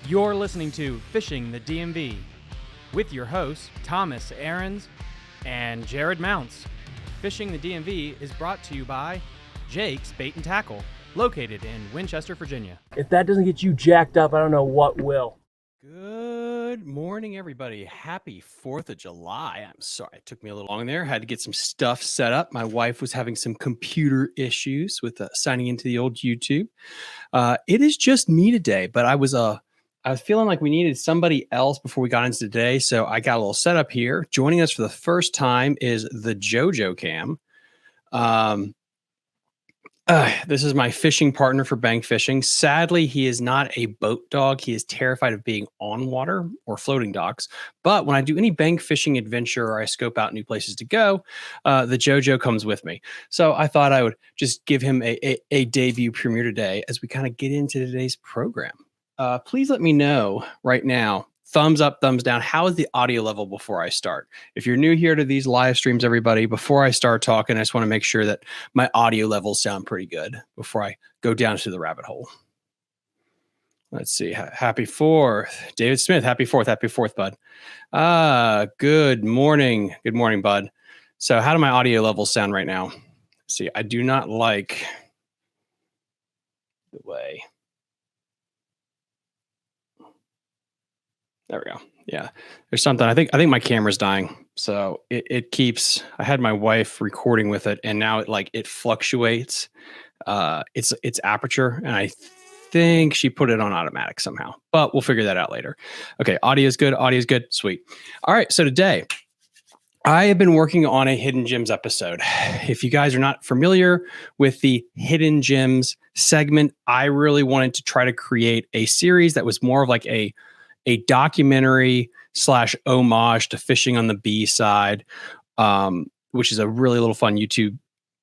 You're listening to Fishing the DMV with your hosts, Thomas Ahrens and Jared Mounts. Fishing the DMV is brought to you by Jake's Bait and Tackle, located in Winchester, Virginia. If that doesn't get you jacked up, I don't know what will. Good morning, everybody. Happy 4th of July. I'm sorry, it took me a little long there. Had to get some stuff set up. My wife was having some computer issues with signing into the old YouTube. It is just me today, but I was feeling like we needed somebody else before we got into today, so I got a little setup here. Joining us for the first time is the JoJo Cam. This is my fishing partner for bank fishing. Sadly, he is not a boat dog. He is terrified of being on water or floating docks. But when I do any bank fishing adventure or I scope out new places to go, the JoJo comes with me. So I thought I would just give him a debut premiere today as we kind of get into today's program. Please let me know right now, thumbs up, thumbs down. How is the audio level before I start? If you're new here to these live streams, everybody, before I start talking, I just want to make sure that my audio levels sound pretty good before I go down to the rabbit hole. Let's see. Happy 4th. David Smith, happy 4th. Happy 4th, bud. Good morning. Good morning, bud. So how do my audio levels sound right now? See, I do not like the way. There we go. Yeah, there's something. I think my camera's dying, so it keeps. I had my wife recording with it, and now it fluctuates. Its aperture, and I think she put it on automatic somehow. But we'll figure that out later. Okay, audio's good. Audio's good. Sweet. All right. So today, I have been working on a Hidden Gems episode. If you guys are not familiar with the Hidden Gems segment, I really wanted to try to create a series that was more of like a documentary / homage to Fishing on the B side, which is a really little fun YouTube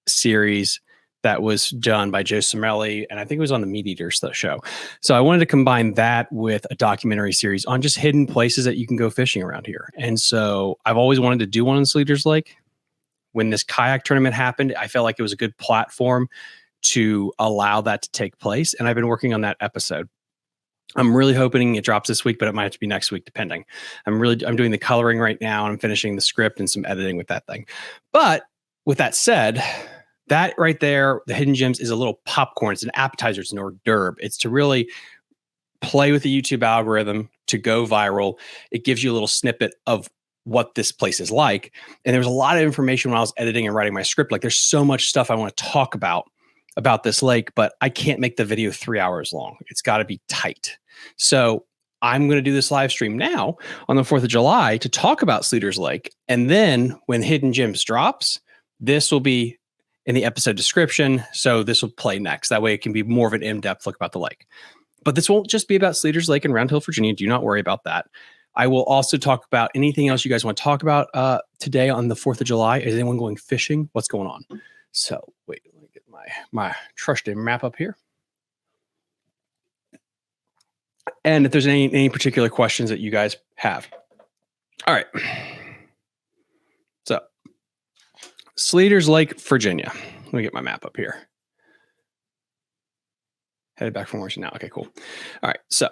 series that was done by Joe Cimelli, and I think it was on the Meat Eaters show. So I wanted to combine that with a documentary series on just hidden places that you can go fishing around here. And so I've always wanted to do one in Sleeters Lake. When this kayak tournament happened, I felt like it was a good platform to allow that to take place, and I've been working on that episode. I'm really hoping it drops this week, but it might have to be next week, depending. I'm doing the coloring right now, and I'm finishing the script and some editing with that thing. But with that said, that right there, the Hidden Gems is a little popcorn. It's an appetizer. It's an hors d'oeuvre. It's to really play with the YouTube algorithm to go viral. It gives you a little snippet of what this place is like. And there was a lot of information when I was editing and writing my script. Like, there's so much stuff I want to talk about this lake, but I can't make the video 3 hours long. It's got to be tight. So I'm going to do this live stream now on the 4th of July to talk about Sleeters Lake. And then when Hidden Gems drops, this will be in the episode description. So this will play next. That way it can be more of an in-depth look about the lake. But this won't just be about Sleeters Lake and Round Hill, Virginia. Do not worry about that. I will also talk about anything else you guys want to talk about today on the 4th of July. Is anyone going fishing? What's going on? So wait, let me get my trusted map up here. And if there's any particular questions that you guys have. All right. So Sleeters Lake, Virginia. Let me get my map up here. Headed back from Washington now. Okay, cool. All right. So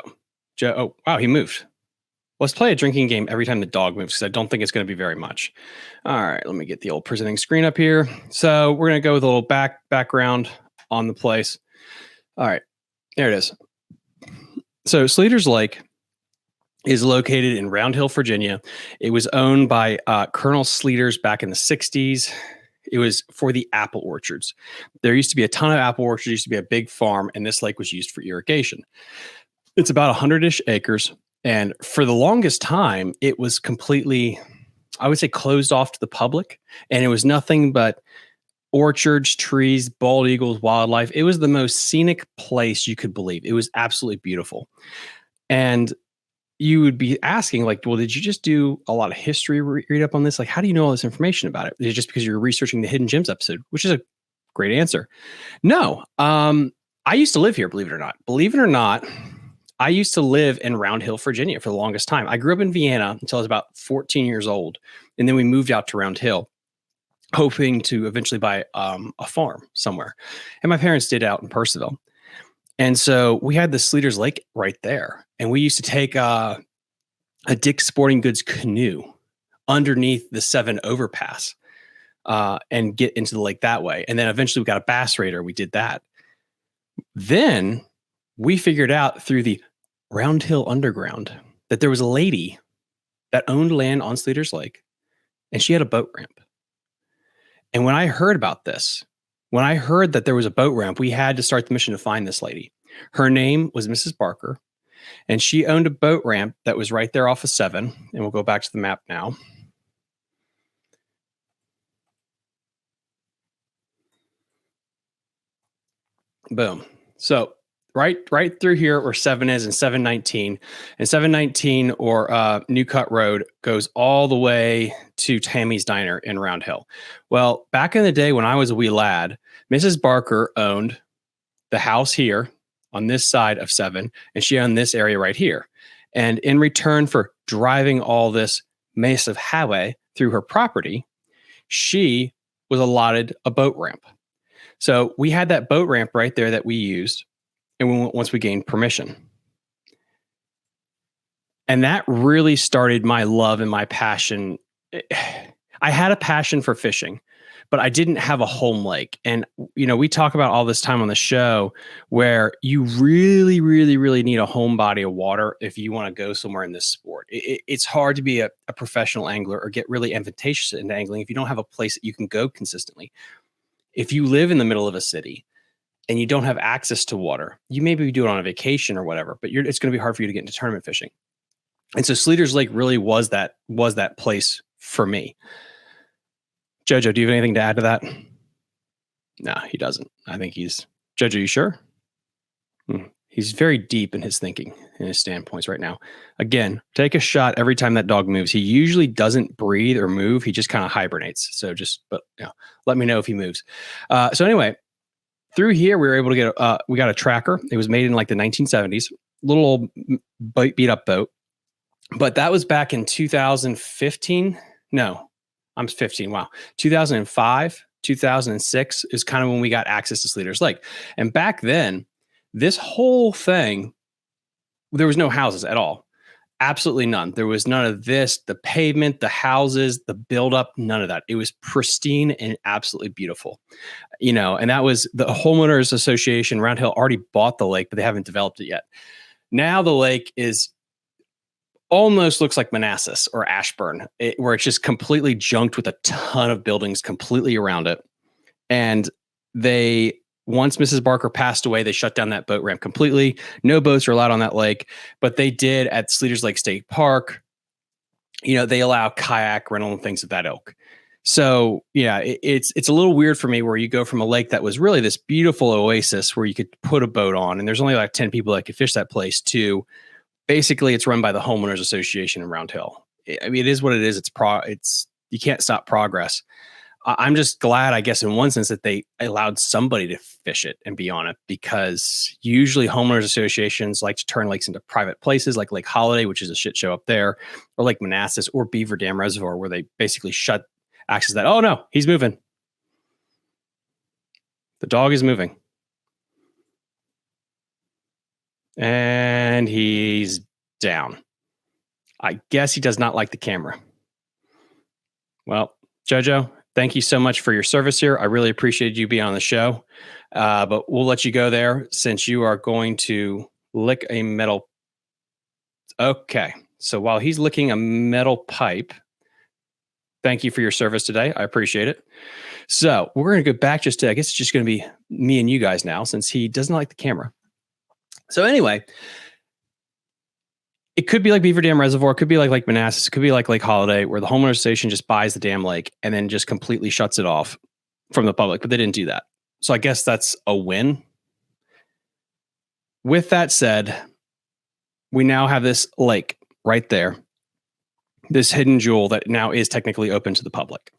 Joe, oh, wow, he moved. Let's play a drinking game every time the dog moves, because I don't think it's going to be very much. All right, let me get the old presenting screen up here. So we're going to go with a little background on the place. All right, there it is. So Sleeters Lake is located in Round Hill, Virginia. It was owned by Colonel Sleeters back in the 60s. It was for the apple orchards. There used to be a ton of apple orchards, used to be a big farm, and this lake was used for irrigation. It's about 100-ish acres. And for the longest time, it was completely, I would say, closed off to the public. And it was nothing but orchards, trees, bald eagles, wildlife. It was the most scenic place you could believe. It was absolutely beautiful. And you would be asking, like, well, did you just do a lot of history read up on this? Like, how do you know all this information about it? Is it just because you're researching the Hidden Gems episode, which is a great answer? No. I used to live here, believe it or not. Believe it or not, I used to live in Round Hill, Virginia for the longest time. I grew up in Vienna until I was about 14 years old. And then we moved out to Round Hill, hoping to eventually buy a farm somewhere. And my parents did out in Percival. And so we had the Sleeters Lake right there. And we used to take a Dick's Sporting Goods canoe underneath the 7 overpass and get into the lake that way. And then eventually we got a bass raider. We did that. Then we figured out through the Round Hill Underground that there was a lady that owned land on Sleeters Lake, and she had a boat ramp. And when I heard about this, when I heard that there was a boat ramp, we had to start the mission to find this lady. Her name was Mrs. Barker, and she owned a boat ramp that was right there off of 7. And we'll go back to the map now. Boom. So right through here where 7 is and 719 and 719 or New Cut Road goes all the way to Tammy's Diner in Round Hill. Well, back in the day when I was a wee lad, Mrs. Barker owned the house here on this side of 7, and she owned this area right here. And in return for driving all this massive highway through her property, she was allotted a boat ramp. So we had that boat ramp right there that we used. And once we gained permission. And that really started my love and my passion. I had a passion for fishing, but I didn't have a home lake. And, we talk about all this time on the show where you really, really, really need a home body of water if you want to go somewhere in this sport. It's hard to be a professional angler or get really advantageous into angling if you don't have a place that you can go consistently. If you live in the middle of a city, and you don't have access to water, you maybe do it on a vacation or whatever, but it's going to be hard for you to get into tournament fishing. And so Sleeters Lake really was that place for me. Jojo, do you have anything to add to that? No, he doesn't. I think Jojo, you sure? He's very deep in his thinking and his standpoints right now. Again, take a shot every time that dog moves. He usually doesn't breathe or move. He just kind of hibernates. So let me know if he moves. So anyway, through here, we were able to get we got a tracker. It was made in like the 1970s, little old beat up boat. But that was back in 2015. No, I'm 15. Wow. 2005, 2006 is kind of when we got access to Sleeters Lake. And back then, this whole thing, there was no houses at all. Absolutely none. There was none of this, the pavement, the houses, the buildup, none of that. It was pristine and absolutely beautiful. And that was the Homeowners Association. Round Hill already bought the lake, but they haven't developed it yet. Now the lake almost looks like Manassas or Ashburn, where it's just completely junked with a ton of buildings completely around it. And once Mrs. Barker passed away, they shut down that boat ramp completely. No boats are allowed on that lake, but they did at Sleeters Lake State Park. They allow kayak rental and things of that ilk. So yeah, it's a little weird for me where you go from a lake that was really this beautiful oasis where you could put a boat on, and there's only like 10 people that could fish that place, to basically it's run by the Homeowners Association in Round Hill. I mean, it is what it is. It's you can't stop progress. I'm just glad, I guess, in one sense that they allowed somebody to fish it and be on it, because usually homeowners associations like to turn lakes into private places like Lake Holiday, which is a shit show up there, or Lake Manassas or Beaver Dam Reservoir, where they basically shut access to that. Oh no, he's moving. The dog is moving. And he's down. I guess he does not like the camera. Well, Jojo, thank you so much for your service here. I really appreciated you being on the show. But we'll let you go there since you are going to lick a metal. Okay. So while he's licking a metal pipe, thank you for your service today. I appreciate it. So we're going to go back I guess it's just going to be me and you guys now, since he doesn't like the camera. So anyway, it could be like Beaver Dam Reservoir. It could be like Lake Manassas. It could be like Lake Holiday, where the homeowner association just buys the damn lake and then just completely shuts it off from the public. But they didn't do that. So I guess that's a win. With that said, we now have this lake right there, this hidden jewel that now is technically open to the public.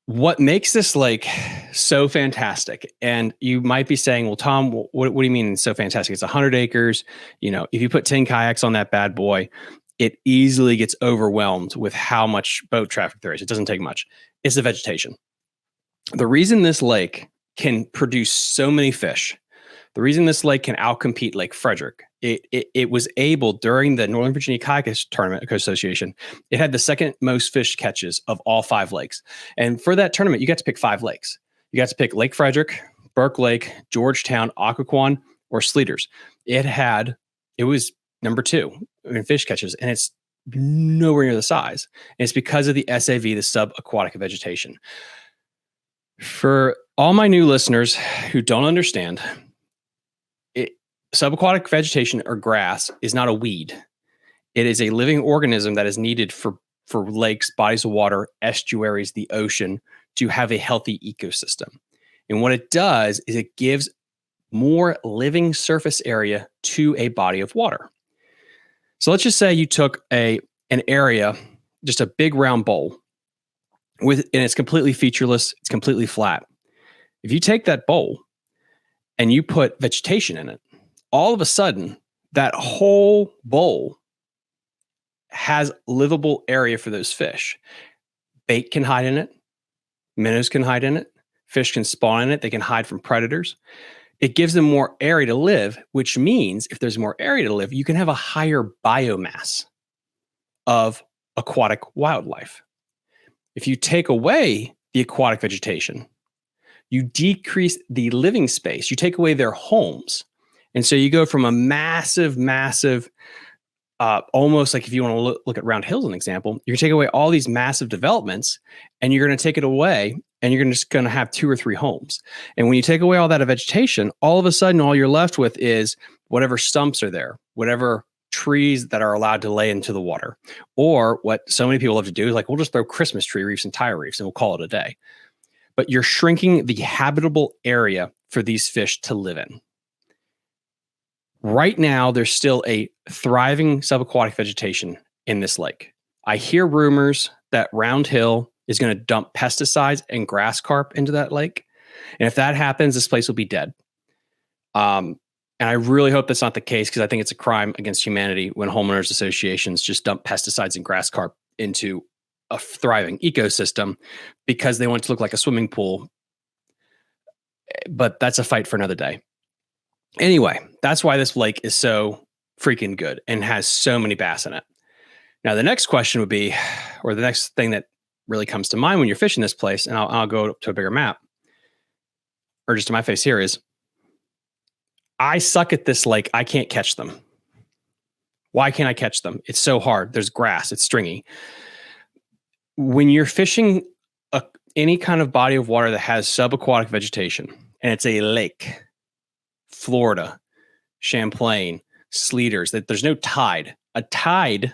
What makes this lake so fantastic? And you might be saying, well, Tom, what do you mean it's so fantastic? It's 100 acres. If you put 10 kayaks on that bad boy, it easily gets overwhelmed with how much boat traffic there is. It doesn't take much. It's the vegetation. The reason this lake can produce so many fish, The reason this lake can outcompete Lake Frederick, it was able during the Northern Virginia Kayak Tournament Association, it had the second most fish catches of all 5 lakes. And for that tournament, you got to pick 5 lakes. You got to pick Lake Frederick, Burke Lake, Georgetown, Occoquan, or Sleeters. It was number 2 in fish catches, and it's nowhere near the size. And it's because of the SAV, the subaquatic vegetation. For all my new listeners who don't understand, subaquatic vegetation or grass is not a weed. It is a living organism that is needed for lakes, bodies of water, estuaries, the ocean, to have a healthy ecosystem. And what it does is it gives more living surface area to a body of water. So let's just say you took an area, just a big round bowl, and it's completely featureless, it's completely flat. If you take that bowl and you put vegetation in it, all of a sudden, that whole bowl has livable area for those fish. Bait can hide in it. Minnows can hide in it. Fish can spawn in it. They can hide from predators. It gives them more area to live, which means if there's more area to live, you can have a higher biomass of aquatic wildlife. If you take away the aquatic vegetation, you decrease the living space. You take away their homes. And so you go from a massive, almost like if you want to look at Round Hill as an example, you're going to take away all these massive developments and you're going to take it away and you're just going to have 2 or 3 homes. And when you take away all that vegetation, all of a sudden, all you're left with is whatever stumps are there, whatever trees that are allowed to lay into the water. Or what so many people love to do is like, we'll just throw Christmas tree reefs and tire reefs and we'll call it a day. But you're shrinking the habitable area for these fish to live in. Right now, there's still a thriving subaquatic vegetation in this lake. I hear rumors that Round Hill is going to dump pesticides and grass carp into that lake. And if that happens, this place will be dead. And I really hope that's not the case, because I think it's a crime against humanity when homeowners associations just dump pesticides and grass carp into a thriving ecosystem because they want it to look like a swimming pool. But that's a fight for another day. Anyway, that's why this lake is so freaking good and has so many bass in it. Now, the next question would be, or the next thing that really comes to mind when you're fishing this place, and I'll go to a bigger map, or just to my face here, is I suck at this lake. I can't catch them. Why can't I catch them? It's so hard. There's grass. It's stringy. When you're fishing any kind of body of water that has subaquatic vegetation, and it's a lake, Florida, Champlain, Sleeters, that there's no tide. A tide,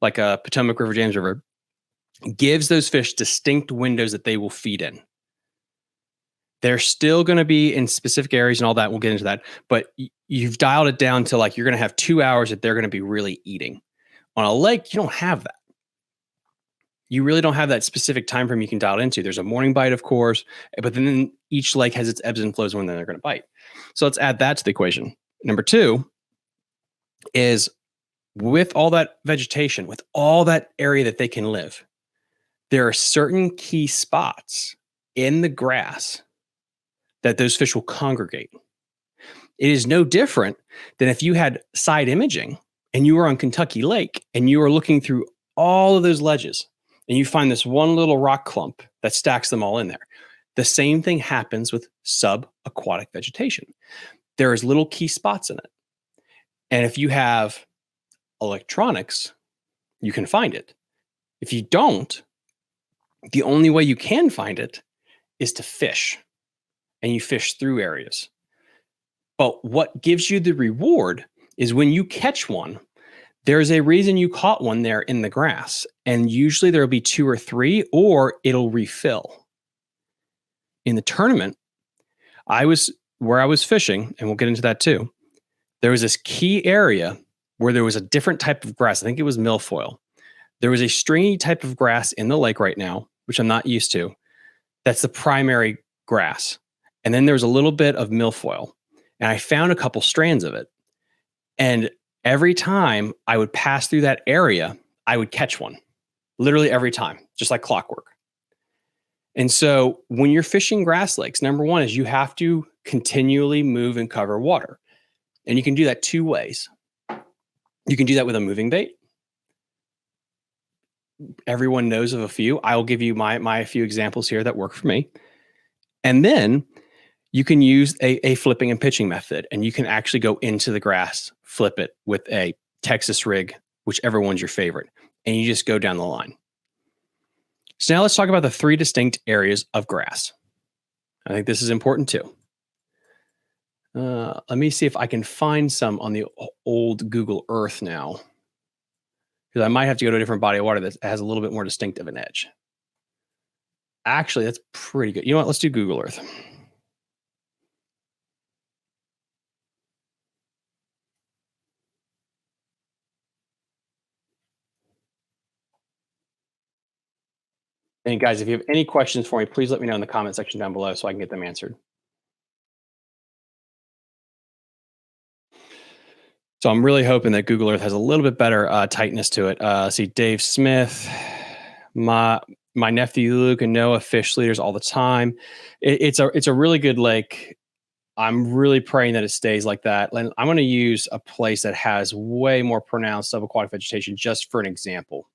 like a Potomac River, James River, gives those fish distinct windows that they will feed in. They're still going to be in specific areas and all that. We'll get into that. But you've dialed it down to like, you're going to have 2 hours that they're going to be really eating. On a lake, you don't have that. You really don't have that specific time frame you can dial it into. There's a morning bite, of course, but then each lake has its ebbs and flows when they're going to bite. So let's add that to the equation. Number 2 is, with all that vegetation, with all that area that they can live, there are certain key spots in the grass that those fish will congregate. It is no different than if you had side imaging and you were on Kentucky Lake and you are looking through all of those ledges and you find this one little rock clump that stacks them all in there. The same thing happens with subaquatic vegetation. There's little key spots in it. And if you have electronics, you can find it. If you don't, the only way you can find it is to fish, and you fish through areas. But what gives you the reward is when you catch one, there's a reason you caught one there in the grass. And usually there'll be 2 or 3, or it'll refill. In the tournament, where I was fishing, and we'll get into that too, there was this key area where there was a different type of grass. I think it was milfoil. There was a stringy type of grass in the lake right now, which I'm not used to. That's the primary grass. And then there was a little bit of milfoil. And I found a couple strands of it. And every time I would pass through that area, I would catch one. Literally every time, just like clockwork. And so when you're fishing grass lakes, number one is you have to continually move and cover water. And you can do that two ways. You can do that with a moving bait. Everyone knows of a few. I'll give you my few examples here that work for me. And then you can use a flipping and pitching method, and you can actually go into the grass, flip it with a Texas rig, whichever one's your favorite, and you just go down the line. So now let's talk about the three distinct areas of grass. I think this is important too. Let me see if I can find some on the old Google Earth now, because I might have to go to a different body of water that has a little bit more distinctive an edge. Actually, that's pretty good. You know what? Let's do Google Earth. And guys, if you have any questions for me, please let me know in the comment section down below so I can get them answered. So I'm really hoping that Google Earth has a little bit better tightness to it. See, Dave Smith, my nephew Luke and Noah fish Sleeters all the time. It's a really good lake. I'm really praying that it stays like that. And I'm going to use a place that has way more pronounced subaquatic vegetation just for an example.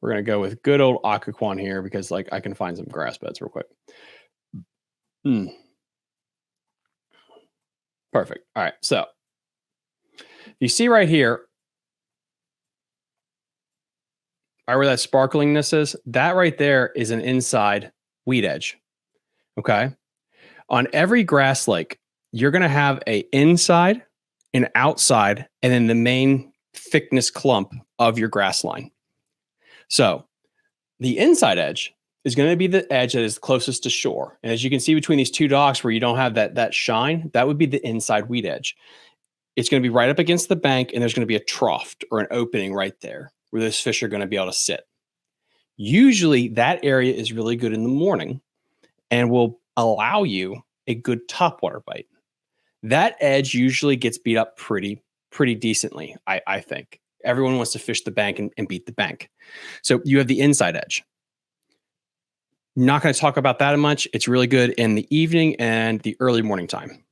We're going to go with good old Occoquan here because like I can find some grass beds real quick. Perfect. All right. So you see right here, right where that sparklingness is, that right there is an inside weed edge. Okay. On every grass lake, you're going to have a inside, an outside, and then the main thickness clump of your grass line. So the inside edge is going to be the edge that is closest to shore. And as you can see between these two docks where you don't have that shine, that would be the inside weed edge. It's going to be right up against the bank, and there's going to be a trough or an opening right there where those fish are going to be able to sit. Usually that area is really good in the morning and will allow you a good topwater bite. That edge usually gets beat up pretty decently, I think. Everyone wants to fish the bank and beat the bank. So you have the inside edge. Not going to talk about that much. It's really good in the evening and the early morning time.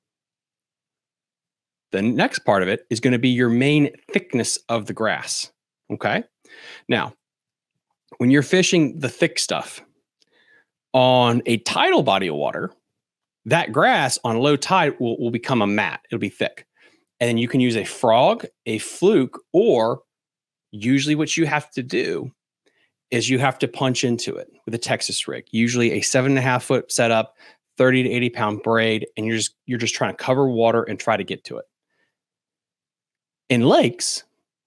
The next part of it is going to be your main thickness of the grass. Okay. Now, when you're fishing the thick stuff on a tidal body of water, that grass on low tide will become a mat. It'll be thick. And you can use a frog, a fluke, or usually what you have to do is you have to punch into it with a Texas rig, usually a 7.5 foot setup, 30 to 80 pound braid, and you're just trying to cover water and try to get to it. In lakes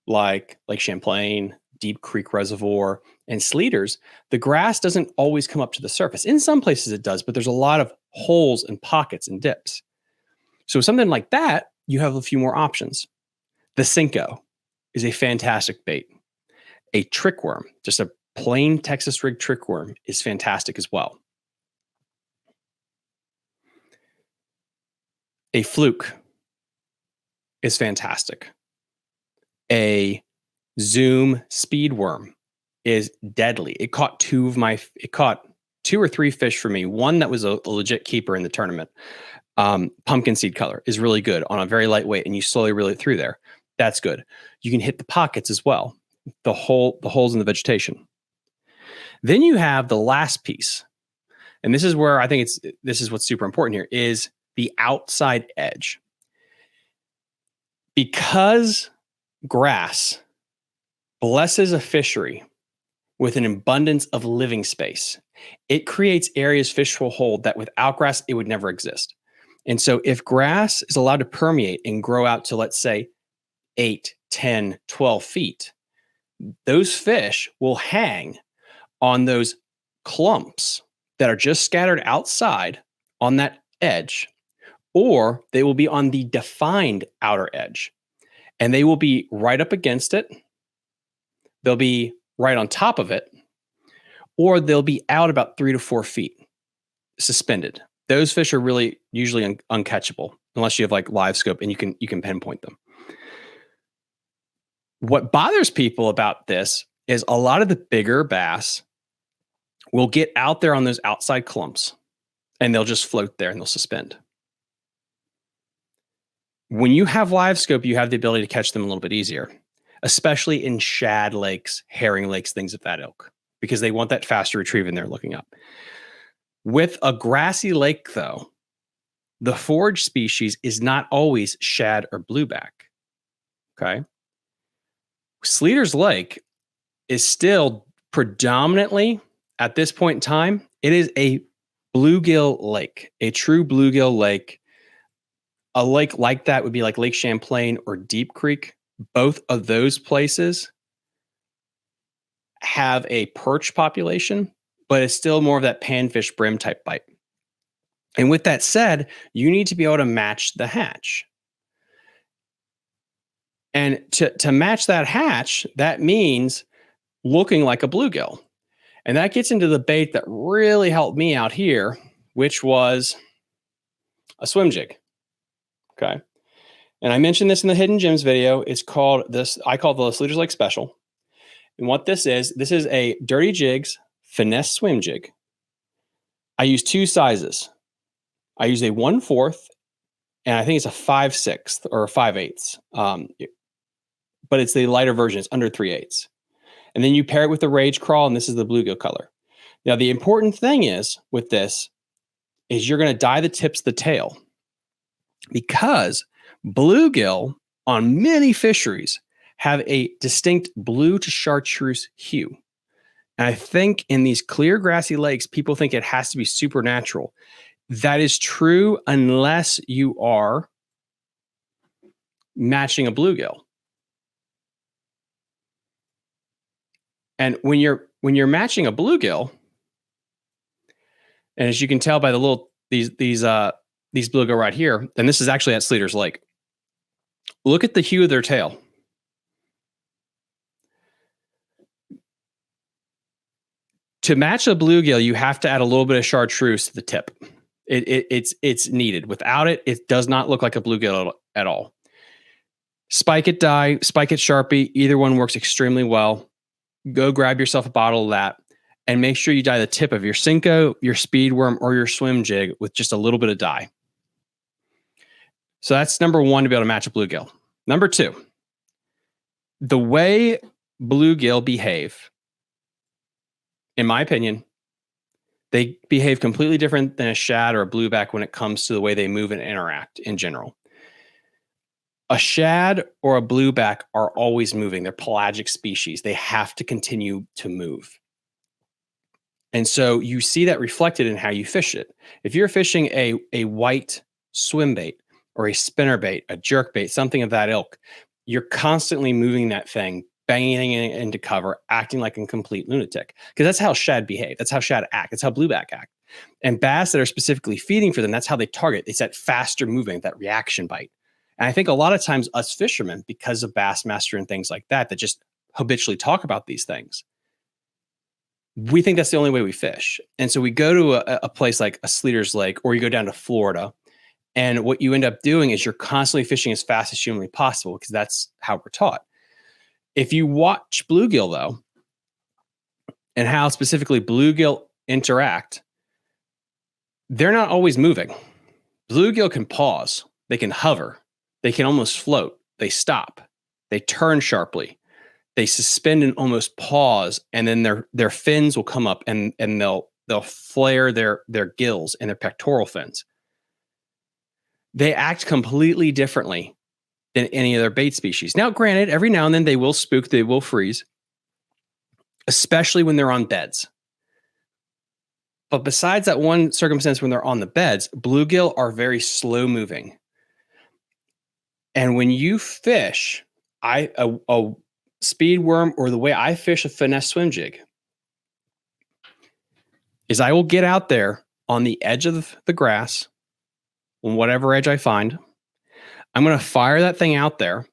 like Lake Champlain, Deep Creek Reservoir, and Sleeters, the grass doesn't always come up to the surface. In some places it does, but there's a lot of holes and pockets and dips. So something like that, you have a few more options. The Cinco is a fantastic bait. A trick worm, just a plain Texas rig trick worm, is fantastic as well. A fluke is fantastic. A Zoom speed worm is deadly. It caught two or three fish for me. One that was a legit keeper in the tournament. Pumpkin seed color is really good on a very lightweight, and you slowly reel it through there. That's good. You can hit the pockets as well, the holes in the vegetation. Then you have the last piece, and this is where I think this is what's super important here, is the outside edge. Because grass blesses a fishery with an abundance of living space, it creates areas fish will hold that without grass, it would never exist. And so if grass is allowed to permeate and grow out to, let's say, 8, 10, 12 feet, those fish will hang on those clumps that are just scattered outside on that edge, or they will be on the defined outer edge, and they will be right up against it. They'll be right on top of it, or they'll be out about 3 to 4 feet suspended. Those fish are really usually uncatchable unless you have like live scope and you can pinpoint them. What bothers people about this is a lot of the bigger bass will get out there on those outside clumps and they'll just float there and they'll suspend. When you have live scope, you have the ability to catch them a little bit easier, especially in shad lakes, herring lakes, things of that ilk, because they want that faster retrieve and they're looking up. With a grassy lake, though, the forage species is not always shad or blueback. Okay. Sleeters Lake is still predominantly, at this point in time, it is a bluegill lake, a true bluegill lake. A lake like that would be like Lake Champlain or Deep Creek. Both of those places have a perch population, but it's still more of that panfish brim type bite. And with that said, you need to be able to match the hatch. And to match that hatch, that means looking like a bluegill. And that gets into the bait that really helped me out here, which was a swim jig. Okay. And I mentioned this in the Hidden Gems video. It's called this, I call the Sleeters Lake Special. And what this is a Dirty Jigs finesse swim jig. I use two sizes. I use a 1/4, and I think it's a 5/6 or a 5/8. But it's the lighter version. It's under 3/8. And then you pair it with the Rage Crawl, and this is the bluegill color. Now, the important thing is with this is you're going to dye the tips of the tail, because bluegill on many fisheries have a distinct blue to chartreuse hue. And I think in these clear grassy lakes, people think it has to be supernatural. That is true unless you are matching a bluegill. And when you're matching a bluegill, and as you can tell by the little these bluegill right here, and this is actually at Sleeters Lake. Look at the hue of their tail. To match a bluegill, you have to add a little bit of chartreuse to the tip. It's needed. Without it, it does not look like a bluegill at all. Spike it dye, spike it Sharpie. Either one works extremely well. Go grab yourself a bottle of that and make sure you dye the tip of your Senko, your speed worm, or your swim jig with just a little bit of dye. So that's number one, to be able to match a bluegill. Number two, the way bluegill behave, in my opinion, they behave completely different than a shad or a blueback when it comes to the way they move and interact in general. A shad or a blueback are always moving. They're pelagic species. They have to continue to move. And so you see that reflected in how you fish it. If you're fishing a white swim bait or a spinner bait, a jerk bait, something of that ilk, you're constantly moving that thing, banging it into cover, acting like a complete lunatic. Because that's how shad behave. That's how shad act. That's how blueback act. And bass that are specifically feeding for them, that's how they target. It's that faster moving, that reaction bite. And I think a lot of times us fishermen, because of Bassmaster and things like that, that just habitually talk about these things, we think that's the only way we fish. And so we go to a place like a Sleeters Lake, or you go down to Florida, and what you end up doing is you're constantly fishing as fast as humanly possible, because that's how we're taught. If you watch bluegill, though, and how specifically bluegill interact, they're not always moving. Bluegill can pause. They can hover. They can almost float. They stop. They turn sharply. They suspend and almost pause, and then their fins will come up, and they'll flare their gills and their pectoral fins. They act completely differently than any other bait species. Now, granted, every now and then they will spook, they will freeze, especially when they're on beds. But besides that one circumstance when they're on the beds, bluegill are very slow moving. And when you fish a speed worm, or the way I fish a finesse swim jig, is I will get out there on the edge of the grass, on whatever edge I find. I'm going to fire that thing out there,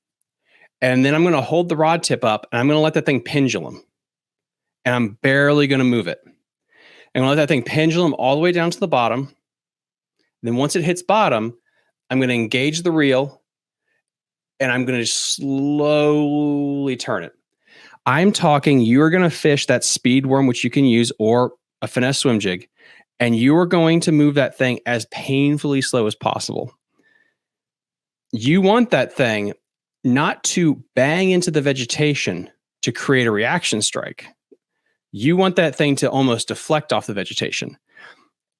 and then I'm going to hold the rod tip up, and I'm going to let that thing pendulum, and I'm barely going to move it. I'm going to let that thing pendulum all the way down to the bottom. Then once it hits bottom, I'm going to engage the reel, and I'm going to slowly turn it. I'm talking, you're going to fish that speed worm, which you can use, or a finesse swim jig, and you are going to move that thing as painfully slow as possible. You want that thing not to bang into the vegetation to create a reaction strike. You want that thing to almost deflect off the vegetation.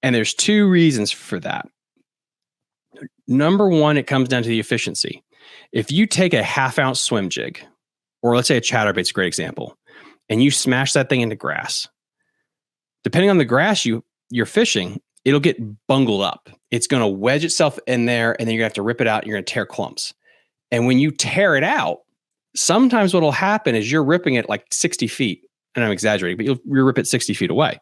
And there's two reasons for that. Number one, it comes down to the efficiency. If you take a 1/2 ounce swim jig, or let's say a chatterbait's a great example, and you smash that thing into grass, depending on the grass you're fishing, it'll get bungled up. It's going to wedge itself in there, and then you're going to have to rip it out, and you're going to tear clumps. And when you tear it out, sometimes what'll happen is you're ripping it like 60 feet, and I'm exaggerating, but you'll rip it 60 feet away.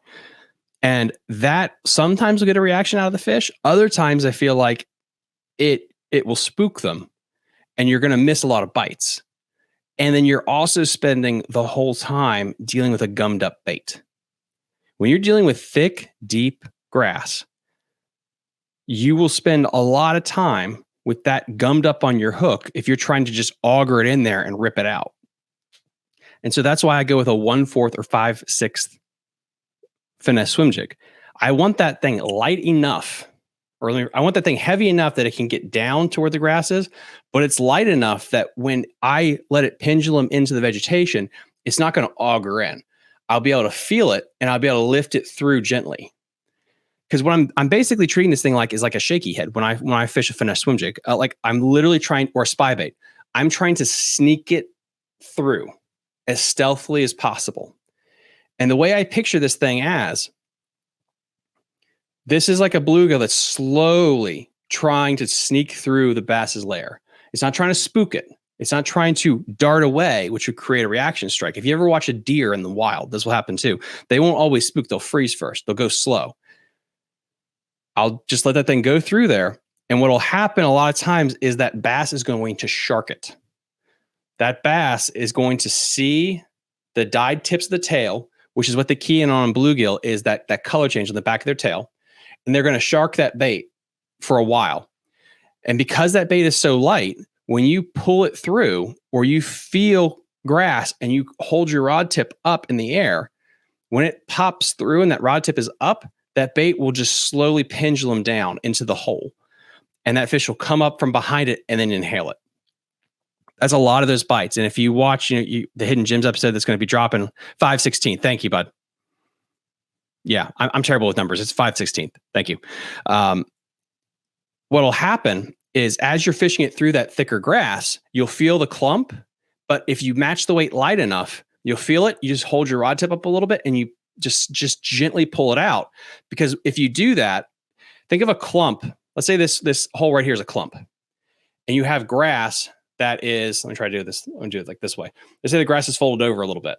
And that sometimes will get a reaction out of the fish. Other times I feel like it will spook them, and you're going to miss a lot of bites. And then you're also spending the whole time dealing with a gummed up bait. When you're dealing with thick, deep grass, you will spend a lot of time with that gummed up on your hook if you're trying to just auger it in there and rip it out. And so that's why I go with a 1/4 or 5/6 finesse swim jig. I want that thing light enough, or I want that thing heavy enough that it can get down to where the grass is, but it's light enough that when I let it pendulum into the vegetation, it's not going to auger in. I'll be able to feel it, and I'll be able to lift it through gently. Because what I'm basically treating this thing like is like a shaky head when I fish a finesse swim jig. Like I'm literally trying, or a spy bait, I'm trying to sneak it through as stealthily as possible. And the way I picture this thing this is like a bluegill that's slowly trying to sneak through the bass's lair. It's not trying to spook it. It's not trying to dart away, which would create a reaction strike. If you ever watch a deer in the wild, this will happen too. They won't always spook. They'll freeze first. They'll go slow. I'll just let that thing go through there. And what will happen a lot of times is that bass is going to shark it. That bass is going to see the dyed tips of the tail, which is what the key in on bluegill is, that color change on the back of their tail. And they're going to shark that bait for a while. And because that bait is so light, when you pull it through or you feel grass and you hold your rod tip up in the air, when it pops through and that rod tip is up, that bait will just slowly pendulum down into the hole. And that fish will come up from behind it and then inhale it. That's a lot of those bites. And if you watch the Hidden Gems episode that's going to be dropping 5/16. Thank you, bud. Yeah, I'm terrible with numbers. It's 5/16. Thank you. What'll happen is as you're fishing it through that thicker grass, you'll feel the clump. But if you match the weight light enough, you'll feel it. You just hold your rod tip up a little bit and you just gently pull it out. Because if you do that, think of a clump. Let's say this hole right here is a clump. And you have grass that is, let me try to do this. I'm going to do it like this way. Let's say the grass is folded over a little bit.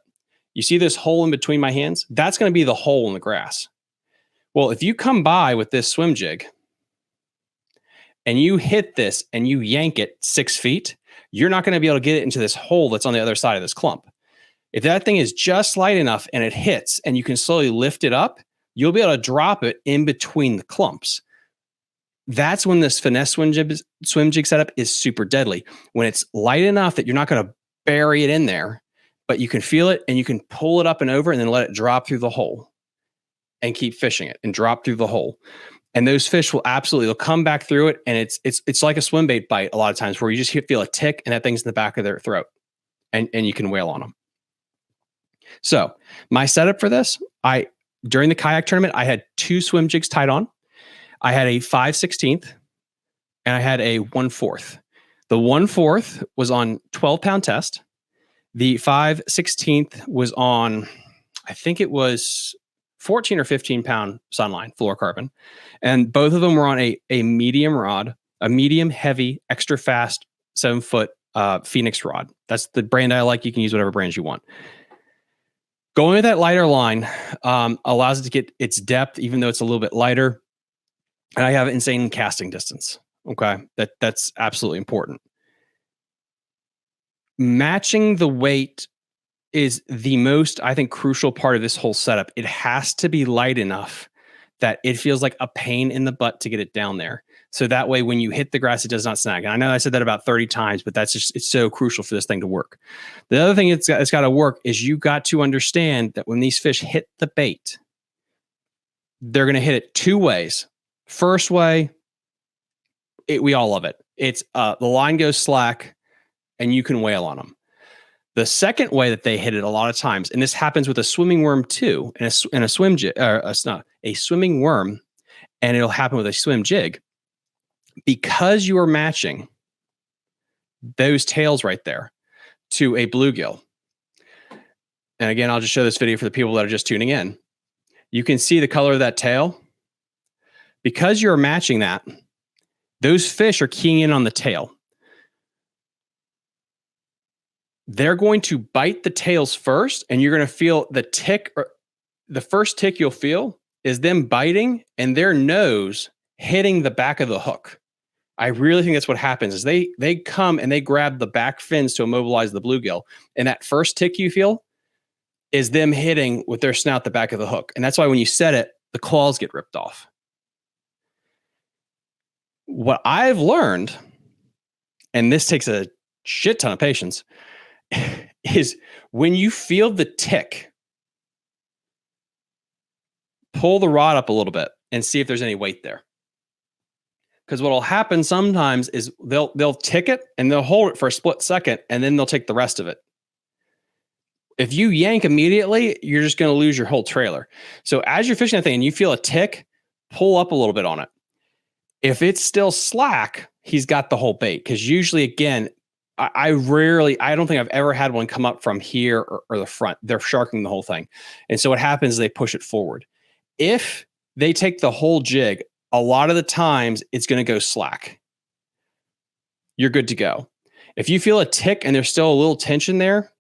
You see this hole in between my hands? That's going to be the hole in the grass. Well, if you come by with this swim jig and you hit this and you yank it 6 feet, you're not going to be able to get it into this hole that's on the other side of this clump. If that thing is just light enough and it hits and you can slowly lift it up, you'll be able to drop it in between the clumps. That's when this finesse swim jig setup is super deadly. When it's light enough that you're not going to bury it in there, but you can feel it and you can pull it up and over and then let it drop through the hole and keep fishing it and drop through the hole. And those fish will they'll come back through it. And it's like a swim bait bite a lot of times where you just feel a tick and that thing's in the back of their throat and you can wail on them. So my setup for this, during the kayak tournament, I had 2 swim jigs tied on. I had a 5/16 and I had a 1/4. The 1/4 was on 12-pound test. The 5/16 was on, I think it was 14 or 15-pound sunline fluorocarbon. And both of them were on a medium rod, a medium heavy, extra fast 7-foot Phoenix rod. That's the brand I like. You can use whatever brands you want. Going with that lighter line allows it to get its depth, even though it's a little bit lighter. And I have insane casting distance. Okay. That's absolutely important. Matching the weight is the most, I think, crucial part of this whole setup. It has to be light enough that it feels like a pain in the butt to get it down there. So that way, when you hit the grass, it does not snag. And I know I said that about 30 times, but it's so crucial for this thing to work. The other thing it's got to work is you got to understand that when these fish hit the bait, they're going to hit it two ways. First way, we all love it. It's the line goes slack and you can wail on them. The second way that they hit it a lot of times, and this happens with a swimming worm too, and a swim jig, a swimming worm, and it'll happen with a swim jig, because you are matching those tails right there to a bluegill. And again, I'll just show this video for the people that are just tuning in. You can see the color of that tail. Because you're matching that, those fish are keying in on the tail. They're going to bite the tails first, and you're going to feel the tick. Or the first tick you'll feel is them biting and their nose hitting the back of the hook. I really think that's what happens is they come and they grab the back fins to immobilize the bluegill. And that first tick you feel is them hitting with their snout the back of the hook. And that's why when you set it, the claws get ripped off. What I've learned, and this takes a shit ton of patience, is when you feel the tick, pull the rod up a little bit and see if there's any weight there. Because what will happen sometimes is they'll tick it and they'll hold it for a split second and then they'll take the rest of it. If you yank immediately, you're just going to lose your whole trailer. So as you're fishing that thing and you feel a tick, pull up a little bit on it. If it's still slack, he's got the whole bait. Because usually, again, I don't think I've ever had one come up from here or the front. They're sharking the whole thing. And so what happens is they push it forward. If they take the whole jig, a lot of the times it's going to go slack. You're good to go. If you feel a tick and there's still a little tension there,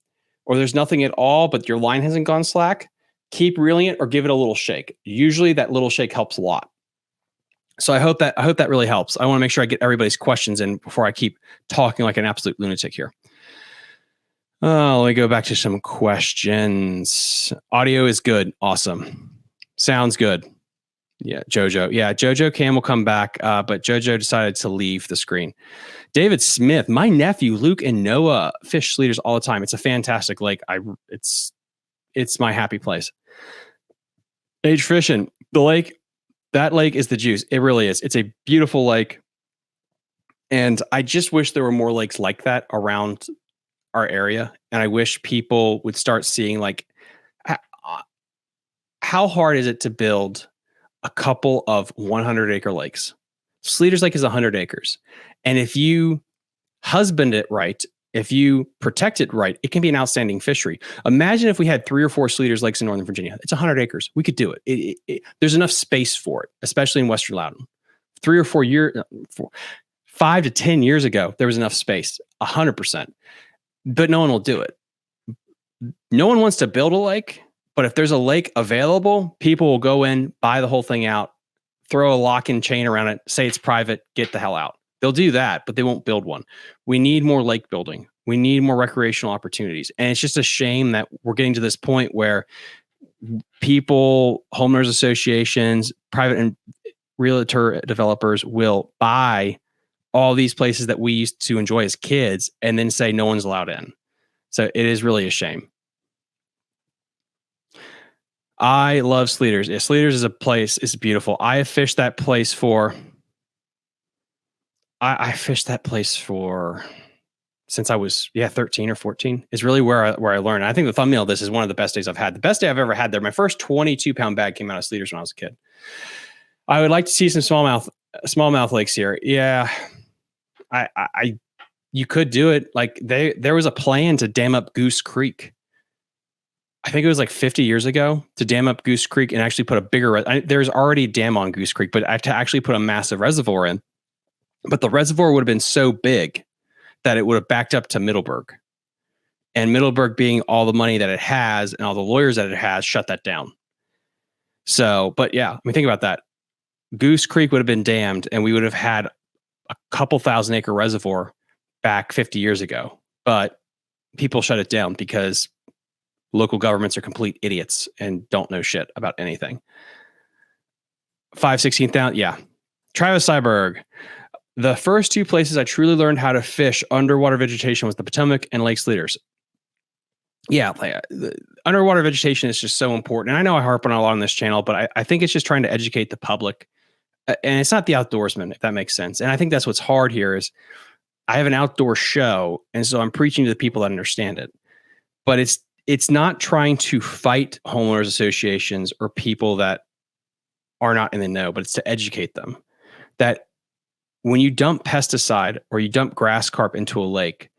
or there's nothing at all, but your line hasn't gone slack, keep reeling it or give it a little shake. Usually that little shake helps a lot. So I hope that really helps. I want to make sure I get everybody's questions in before I keep talking like an absolute lunatic here. Let me go back to some questions. Audio is good. Awesome. Sounds good. Yeah, Jojo. Yeah, Jojo Cam will come back, but Jojo decided to leave the screen. David Smith, my nephew Luke and Noah fish Sleeters all the time. It's a fantastic lake. It's my happy place. Age fishing, that lake is the juice. It really is. It's a beautiful lake, and I just wish there were more lakes like that around our area. And I wish people would start seeing like how hard is it to build a couple of 100-acre lakes. Sleeters Lake is 100 acres. And if you husband it right, if you protect it right, it can be an outstanding fishery. Imagine if we had 3 or 4 Sleeters Lakes in Northern Virginia. It's 100 acres. We could do it. There's enough space for it, especially in Western Loudoun. 5 to 10 years ago, there was enough space, 100%. But no one will do it. No one wants to build a lake. But if there's a lake available, people will go in, buy the whole thing out, throw a lock and chain around it, say it's private, get the hell out. They'll do that, but they won't build one. We need more lake building. We need more recreational opportunities. And it's just a shame that we're getting to this point where people, homeowners associations, private and realtor developers will buy all these places that we used to enjoy as kids and then say no one's allowed in. So it is really a shame. I love Sleeters. Yeah, Sleeters is a place. It's beautiful. I have fished that place for. I fished that place for since I was 13 or 14. Is really where I learned. I think the thumbnail of this is one of the best days I've had. The best day I've ever had there. My first 22-pound bag came out of Sleeters when I was a kid. I would like to see some smallmouth lakes here. Yeah, you could do it. Like there was a plan to dam up Goose Creek. I think it was like 50 years ago to dam up Goose Creek and actually put a bigger, there's already a dam on Goose Creek, but to actually put a massive reservoir in. But the reservoir would have been so big that it would have backed up to Middleburg. And Middleburg, being all the money that it has and all the lawyers that it has, shut that down. So, but yeah, I mean, think about that. Goose Creek would have been dammed and we would have had a couple 1,000-acre reservoir back 50 years ago. But people shut it down because local governments are complete idiots and don't know shit about anything. 516,000, yeah. Travis Seiberg. The first two places I truly learned how to fish underwater vegetation was the Potomac and Lake Sleeters. Yeah, the underwater vegetation is just so important. And I know I harp on a lot on this channel, but I think it's just trying to educate the public. And it's not the outdoorsman, if that makes sense. And I think that's what's hard here is I have an outdoor show, and so I'm preaching to the people that understand it. But it's not trying to fight homeowners associations or people that are not in the know, but it's to educate them that when you dump pesticide or you dump grass carp into a lake,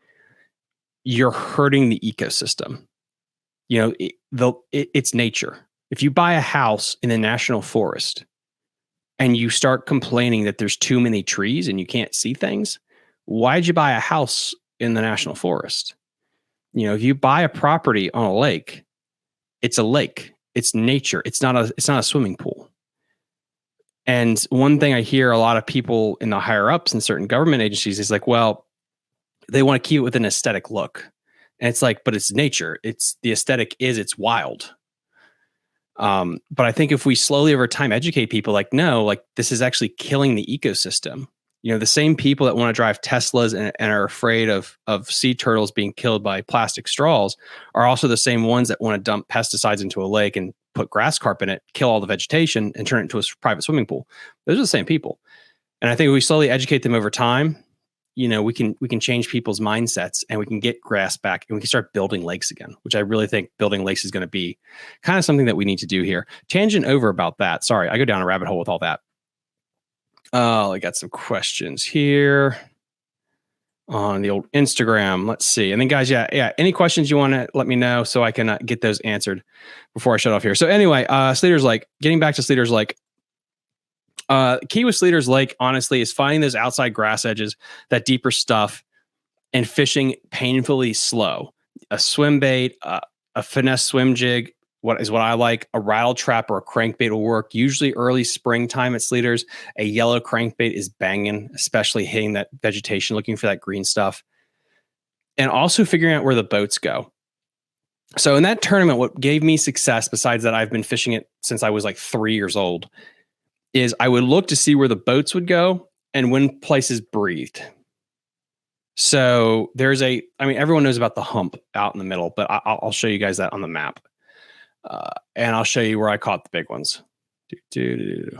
you're hurting the ecosystem. You know, it's nature. If you buy a house in the national forest and you start complaining that there's too many trees and you can't see things, why'd you buy a house in the national forest? You know, if you buy a property on a lake, it's a lake. It's nature. It's not a swimming pool. And one thing I hear a lot of people in the higher ups in certain government agencies is like, well, they want to keep it with an aesthetic look. And it's like, but it's nature. It's the aesthetic it's wild. But I think if we slowly over time educate people like, no, like this is actually killing the ecosystem. You know, the same people that want to drive Teslas and are afraid of sea turtles being killed by plastic straws are also the same ones that want to dump pesticides into a lake and put grass carp in it, kill all the vegetation, and turn it into a private swimming pool. Those are the same people. And I think if we slowly educate them over time, you know, we can change people's mindsets and we can get grass back and we can start building lakes again, which I really think building lakes is going to be kind of something that we need to do here. Tangent over about that. Sorry, I go down a rabbit hole with all that. Oh, I got some questions here on the old Instagram. Let's see. And then guys, yeah. Any questions you want to let me know so I can get those answered before I shut off here. So anyway, Sleeters Lake, getting back to Sleeters Lake. Key with Sleeters Lake, honestly, is finding those outside grass edges, that deeper stuff, and fishing painfully slow. A swim bait, a finesse swim jig, what I like. A rattle trap or a crankbait will work. Usually early springtime at Sleeters, a yellow crankbait is banging, especially hitting that vegetation, looking for that green stuff. And also figuring out where the boats go. So in that tournament, what gave me success, besides that I've been fishing it since I was like 3 years old, is I would look to see where the boats would go and when places breathed. So everyone knows about the hump out in the middle, but I'll show you guys that on the map. And I'll show you where I caught the big ones. Move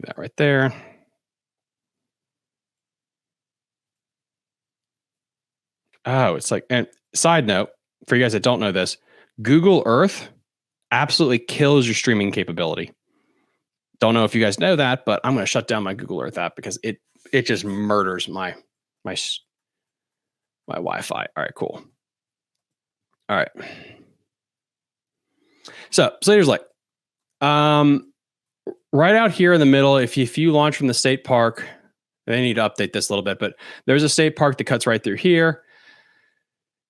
that right there. Oh, it's like, and side note, for you guys that don't know this, Google Earth absolutely kills your streaming capability. Don't know if you guys know that, but I'm going to shut down my Google Earth app because it just murders my Wi-Fi. All right, cool. All right. So Sleeters Lake, right out here in the middle, if you launch from the state park, they need to update this a little bit, but there's a state park that cuts right through here.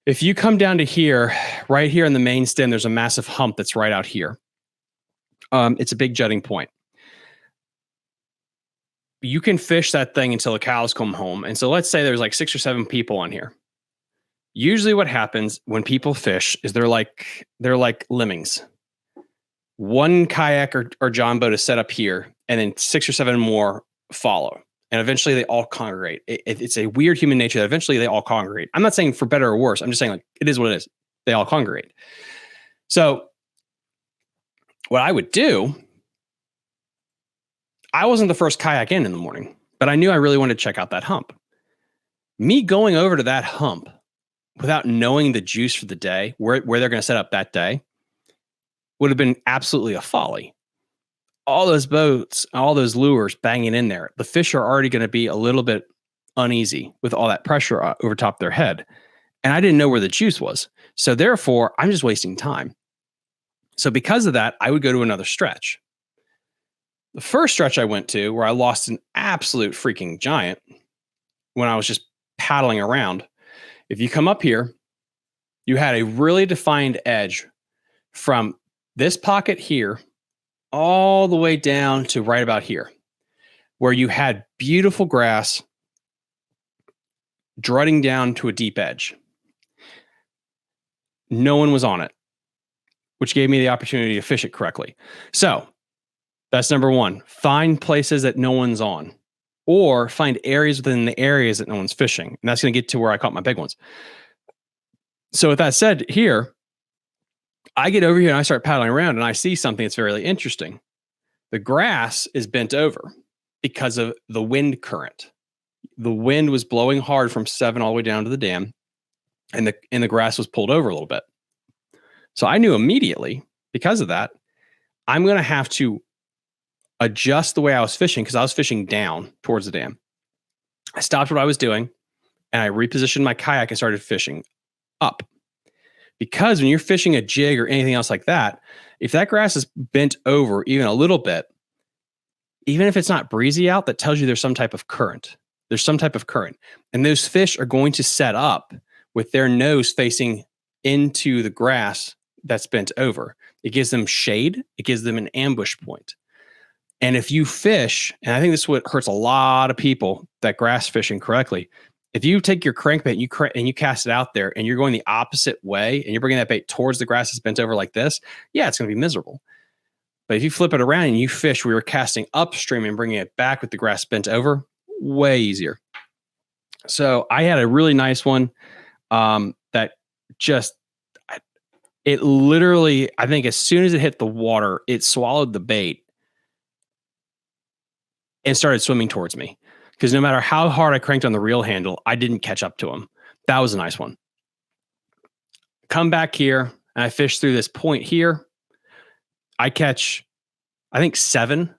If you come down to here, right here in the main stem, there's a massive hump that's right out here. It's a big jutting point. You can fish that thing until the cows come home. And so let's say there's like 6 or 7 people on here. Usually what happens when people fish is they're like lemmings. One kayak or John boat is set up here, and then 6 or 7 more follow. And eventually they all congregate. It's a weird human nature that eventually they all congregate. I'm not saying for better or worse. I'm just saying like it is what it is. They all congregate. So what I would do, I wasn't the first kayak in the morning, but I knew I really wanted to check out that hump. Me going over to that hump without knowing the juice for the day, where they're going to set up that day, would have been absolutely a folly. All those boats, all those lures banging in there, the fish are already going to be a little bit uneasy with all that pressure over top their head. And I didn't know where the juice was. So therefore, I'm just wasting time. So because of that, I would go to another stretch. The first stretch I went to, where I lost an absolute freaking giant when I was just paddling around, if you come up here, you had a really defined edge from this pocket here all the way down to right about here, where you had beautiful grass drutting down to a deep edge. No one was on it, which gave me the opportunity to fish it correctly. So That's number one. Find places that no one's on, or find areas within the areas that no one's fishing. And that's going to get to where I caught my big ones. So with that said, here, I get over here and I start paddling around and I see something that's very interesting. The grass is bent over because of the wind current. The wind was blowing hard from 7 all the way down to the dam, and the grass was pulled over a little bit. So I knew immediately, because of that, I'm going to have to adjust the way I was fishing, because I was fishing down towards the dam. I stopped what I was doing and I repositioned my kayak and started fishing up. Because when you're fishing a jig or anything else like that, if that grass is bent over even a little bit, even if it's not breezy out, that tells you there's some type of current. There's some type of current. And those fish are going to set up with their nose facing into the grass that's bent over. It gives them shade. It gives them an ambush point. And if you fish, and I think this is what hurts a lot of people that grass fishing correctly, if you take your crankbait and you cast it out there and you're going the opposite way and you're bringing that bait towards the grass that's bent over like this, yeah, it's going to be miserable. But if you flip it around and you fish where you're casting upstream and bringing it back with the grass bent over, way easier. So I had a really nice one that just, it literally, I think as soon as it hit the water, it swallowed the bait and started swimming towards me. Because no matter how hard I cranked on the reel handle, I didn't catch up to him. That was a nice one. Come back here, and I fish through this point here. I catch, I think 7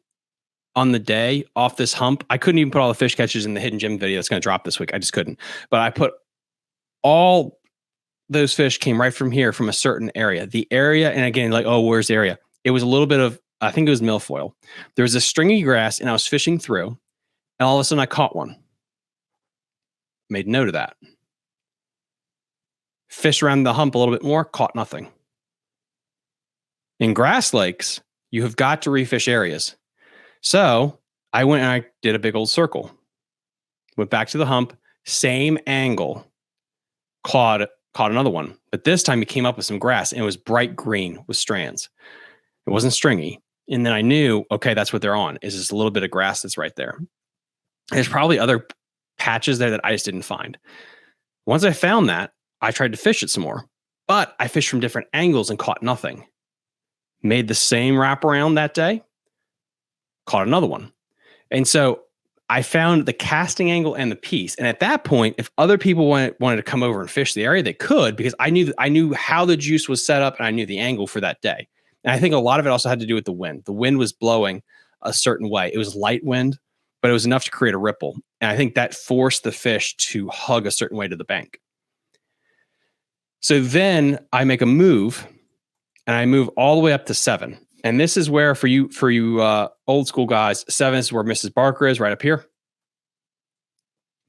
on the day off this hump. I couldn't even put all the fish catches in the hidden gem video that's going to drop this week. I just couldn't. But I put all those fish came right from here, from a certain area. The area, and again, like, oh, where's the area? It was a little bit of, I think it was milfoil. There was a stringy grass, and I was fishing through. And all of a sudden I caught one. Made note of that. Fished around the hump a little bit more, caught nothing. In grass lakes, you have got to refish areas. So I went and I did a big old circle. Went back to the hump, same angle, caught another one. But this time he came up with some grass and it was bright green with strands. It wasn't stringy. And then I knew, okay, that's what they're on, is just a little bit of grass that's right there. There's probably other patches there that I just didn't find. Once I found that, I tried to fish it some more, but I fished from different angles and caught nothing. Made the same wraparound that day, caught another one. And so I found the casting angle and the piece. And at that point, if other people wanted to come over and fish the area, they could, because I knew how the juice was set up and I knew the angle for that day. And I think a lot of it also had to do with the wind. The wind was blowing a certain way. It was light wind, but it was enough to create a ripple. And I think that forced the fish to hug a certain way to the bank. So then I make a move and I move all the way up to 7. And this is where, for you old school guys, 7 is where Mrs. Barker is, right up here.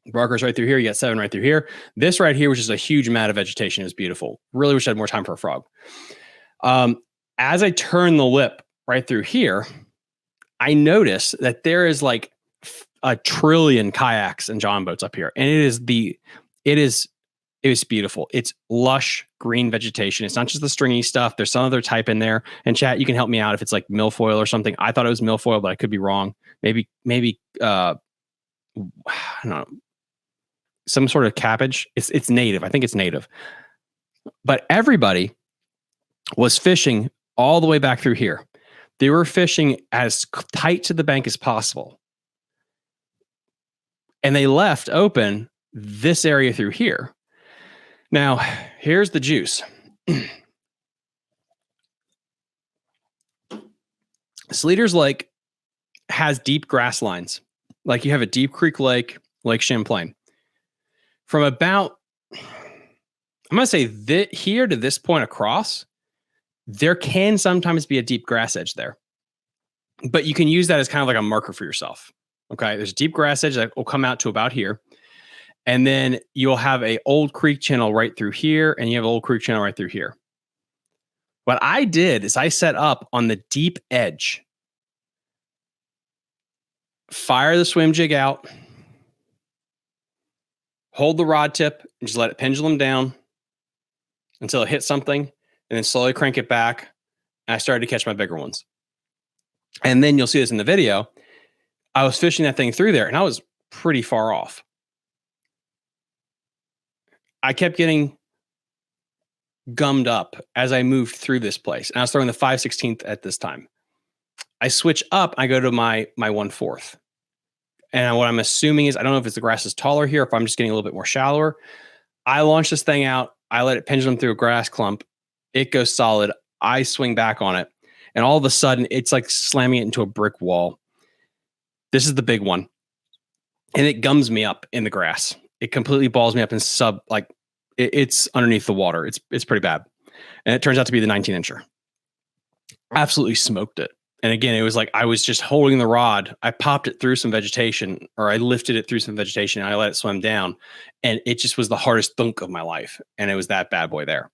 Barker's right through here. You got 7 right through here. This right here, which is a huge amount of vegetation, is beautiful. Really wish I had more time for a frog. As I turn the lip right through here, I notice that there is like a trillion kayaks and john boats up here. And it is beautiful. It's lush green vegetation. It's not just the stringy stuff. There's some other type in there. And chat, you can help me out if it's like milfoil or something. I thought it was milfoil, but I could be wrong. Maybe I don't know, some sort of cabbage. It's native. I think it's native. But everybody was fishing all the way back through here. They were fishing as tight to the bank as possible. And they left open this area through here. Now, here's the juice. Sleeters Lake has deep grass lines. Like you have a Deep Creek Lake, Lake Champlain. From about, I'm going to say here to this point across, there can sometimes be a deep grass edge there. But you can use that as kind of like a marker for yourself. Okay, there's a deep grass edge that will come out to about here. And then you'll have a old creek channel right through here, and you have an old creek channel right through here. What I did is I set up on the deep edge, fire the swim jig out, hold the rod tip, and just let it pendulum down until it hits something, and then slowly crank it back. And I started to catch my bigger ones. And then you'll see this in the video. I was fishing that thing through there and I was pretty far off. I kept getting gummed up as I moved through this place. And I was throwing the 5/16 at this time. I switch up, I go to my 1/4. And what I'm assuming is, I don't know if it's the grass is taller here, if I'm just getting a little bit more shallower. I launch this thing out. I let it pendulum through a grass clump. It goes solid. I swing back on it. And all of a sudden, it's like slamming it into a brick wall. This is the big one. And it gums me up in the grass. It completely balls me up and it's underneath the water. It's pretty bad. And it turns out to be the 19-incher. Absolutely smoked it. And again, it was like I was just holding the rod. I popped it through some vegetation, or I lifted it through some vegetation, and I let it swim down. And it just was the hardest thunk of my life. And it was that bad boy there.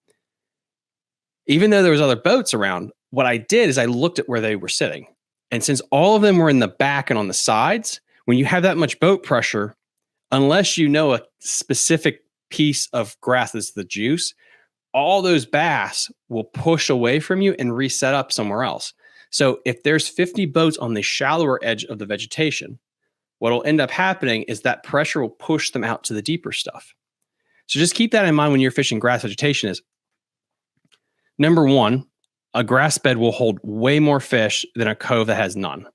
Even though there was other boats around, what I did is I looked at where they were sitting. And since all of them were in the back and on the sides, when you have that much boat pressure, unless you know a specific piece of grass that's the juice, all those bass will push away from you and reset up somewhere else. So if there's 50 boats on the shallower edge of the vegetation, what will end up happening is that pressure will push them out to the deeper stuff. So just keep that in mind when you're fishing grass vegetation. Is number one, a grass bed will hold way more fish than a cove that has none.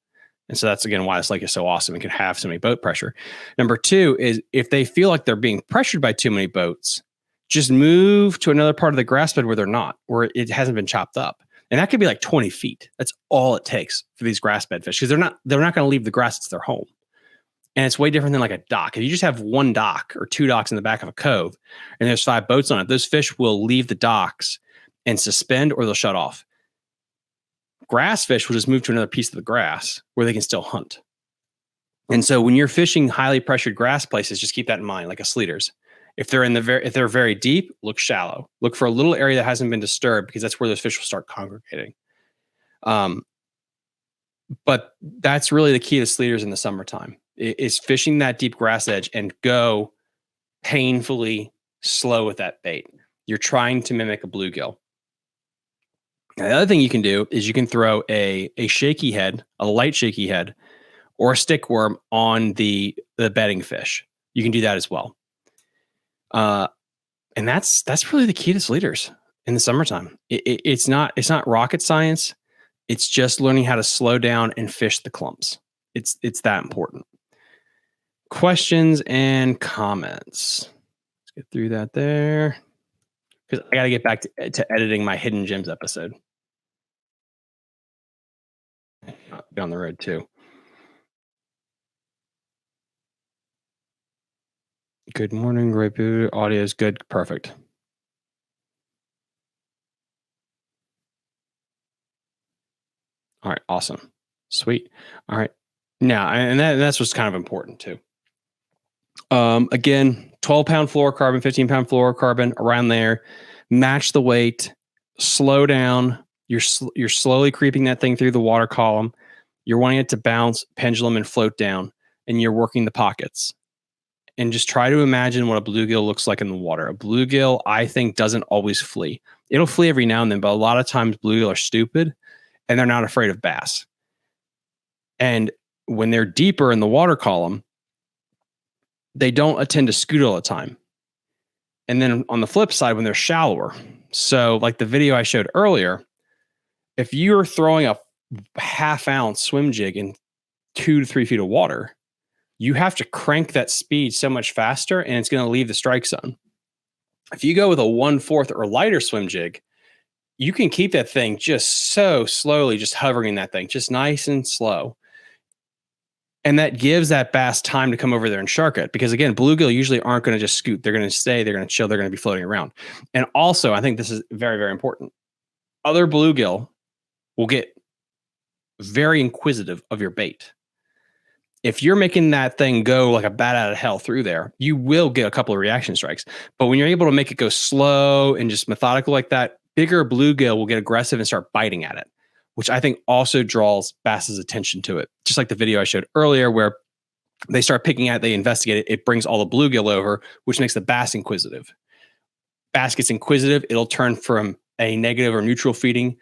And so that's, again, why this lake is so awesome. It can have so many boat pressure. Number two is, if they feel like they're being pressured by too many boats, just move to another part of the grass bed where they're not, where it hasn't been chopped up. And that could be like 20 feet. That's all it takes for these grass bed fish, because they're not going to leave the grass. It's their home. And it's way different than like a dock. If you just have one dock or two docks in the back of a cove and there's 5 boats on it, those fish will leave the docks and suspend, or they'll shut off. Grass fish will just move to another piece of the grass where they can still hunt. And so when you're fishing highly pressured grass places, just keep that in mind, like a Sleeters. If they're very deep, look shallow. Look for a little area that hasn't been disturbed, because that's where those fish will start congregating. But that's really the key to Sleeters in the summertime, is fishing that deep grass edge and go painfully slow with that bait. You're trying to mimic a bluegill. Now, the other thing you can do is you can throw a shaky head, a light shaky head, or a stick worm on the bedding fish. You can do that as well. And that's really the key to Sleeters in the summertime. It's not rocket science. It's just learning how to slow down and fish the clumps. It's that important. Questions and comments. Let's get through that there, because I got to get back to editing my Hidden Gems episode. Be on the road too. Good morning, great audio is good, perfect. All right, awesome, sweet. All right, now, and that's what's kind of important too. Again, 12-pound fluorocarbon, 15-pound fluorocarbon, around there. Match the weight. Slow down. You're slowly creeping that thing through the water column. You're wanting it to bounce, pendulum, and float down, and you're working the pockets. And just try to imagine what a bluegill looks like in the water. A bluegill, I think, doesn't always flee. It'll flee every now and then, but a lot of times bluegill are stupid and they're not afraid of bass. And when they're deeper in the water column, they don't attend to scoot all the time. And then on the flip side, when they're shallower, so like the video I showed earlier, if you're throwing a half-ounce swim jig in 2 to 3 feet of water, you have to crank that speed so much faster, and it's going to leave the strike zone. If you go with a 1/4 or lighter swim jig, you can keep that thing just so slowly, just hovering that thing, just nice and slow. And that gives that bass time to come over there and shark it. Because again, bluegill usually aren't going to just scoot. They're going to stay, they're going to chill, they're going to be floating around. And also, I think this is very, very important. Other bluegill will get very inquisitive of your bait. If you're making that thing go like a bat out of hell through there, you will get a couple of reaction strikes. But when you're able to make it go slow and just methodical like that, bigger bluegill will get aggressive and start biting at it, which I think also draws bass's attention to it. Just like the video I showed earlier, where they start picking at it, they investigate it, it brings all the bluegill over, which makes the bass inquisitive. Bass gets inquisitive, it'll turn from a negative or neutral feeding,